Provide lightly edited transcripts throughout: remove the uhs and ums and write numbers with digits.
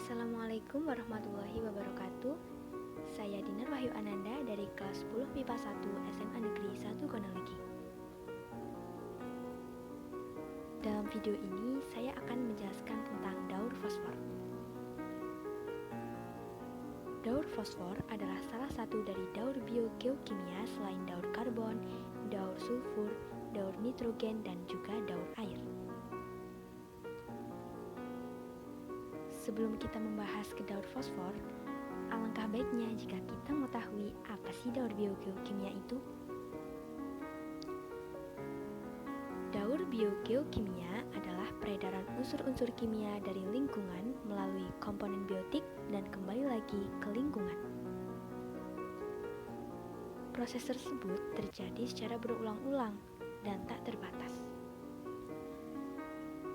Assalamualaikum warahmatullahi wabarakatuh. Saya Dinar Wahyu Ananda dari kelas 10 MIPA 1 SMA Negeri 1 Gonolegi. Dalam video ini saya akan menjelaskan tentang daur fosfor. Daur fosfor adalah salah satu dari daur biogeokimia selain daur karbon, daur sulfur, daur nitrogen, dan juga daur air. Sebelum kita membahas ke daur fosfor, alangkah baiknya jika kita mengetahui apa sih daur biogeokimia itu. Daur biogeokimia adalah peredaran unsur-unsur kimia dari lingkungan melalui komponen biotik dan kembali lagi ke lingkungan. Proses tersebut terjadi secara berulang-ulang dan tak terbatas.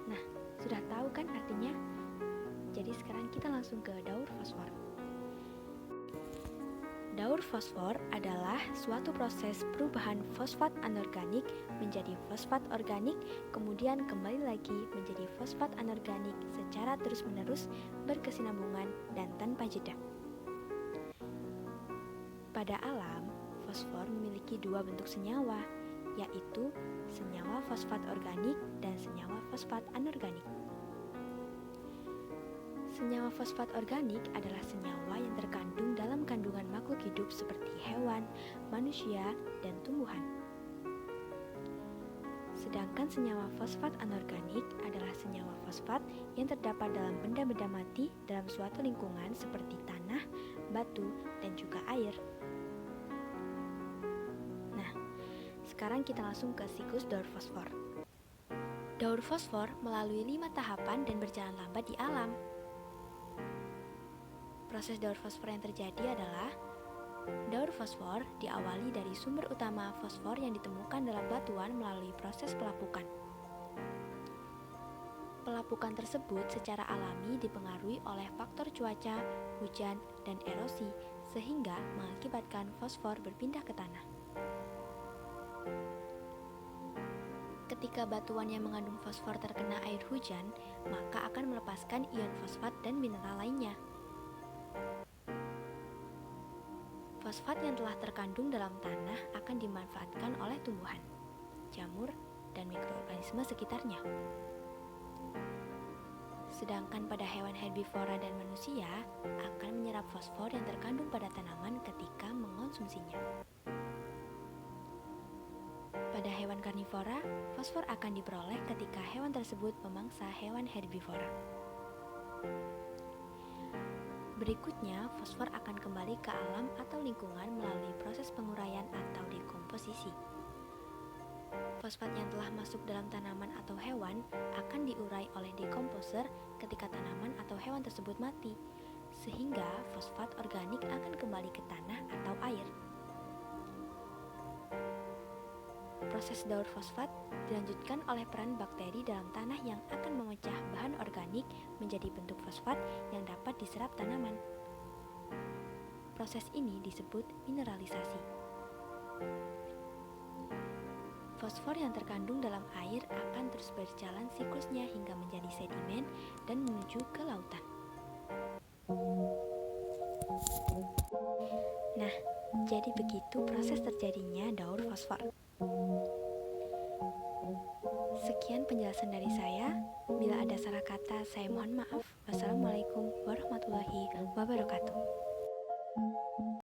Nah, sudah tahu kan artinya? Jadi sekarang kita langsung ke daur fosfor. Daur fosfor adalah suatu proses perubahan fosfat anorganik menjadi fosfat organik, kemudian kembali lagi menjadi fosfat anorganik secara terus-menerus berkesinambungan dan tanpa jeda. Pada alam, fosfor memiliki dua bentuk senyawa, yaitu senyawa fosfat organik dan senyawa fosfat anorganik. Senyawa fosfat organik adalah senyawa yang terkandung dalam kandungan makhluk hidup seperti hewan, manusia, dan tumbuhan. Sedangkan senyawa fosfat anorganik adalah senyawa fosfat yang terdapat dalam benda-benda mati dalam suatu lingkungan seperti tanah, batu, dan juga air. Nah, sekarang kita langsung ke siklus daur fosfor. Daur fosfor melalui 5 tahapan dan berjalan lambat di alam. Proses daur fosfor yang terjadi adalah daur fosfor diawali dari sumber utama fosfor yang ditemukan dalam batuan melalui proses pelapukan. Pelapukan tersebut secara alami dipengaruhi oleh faktor cuaca, hujan, dan erosi sehingga mengakibatkan fosfor berpindah ke tanah. Ketika batuan yang mengandung fosfor terkena air hujan, maka akan melepaskan ion fosfat dan mineral lainnya. Fosfat yang telah terkandung dalam tanah akan dimanfaatkan oleh tumbuhan, jamur, dan mikroorganisme sekitarnya. Sedangkan pada hewan herbivora dan manusia akan menyerap fosfor yang terkandung pada tanaman ketika mengonsumsinya. Pada hewan karnivora, fosfor akan diperoleh ketika hewan tersebut memangsa hewan herbivora. Berikutnya, fosfor akan kembali ke alam atau lingkungan melalui proses penguraian atau dekomposisi. Fosfat yang telah masuk dalam tanaman atau hewan akan diurai oleh dekomposer ketika tanaman atau hewan tersebut mati, sehingga fosfat organik akan kembali ke tanah atau air. Proses daur fosfat dilanjutkan oleh peran bakteri dalam tanah yang akan memecah bahan organik menjadi bentuk fosfat yang dapat diserap tanaman. Proses ini disebut mineralisasi. Fosfor yang terkandung dalam air akan terus berjalan siklusnya hingga menjadi sedimen dan menuju ke lautan. Nah, jadi begitu proses terjadinya daur fosfor. Sekian penjelasan dari saya. Bila ada salah kata, saya mohon maaf. Wassalamualaikum warahmatullahi wabarakatuh.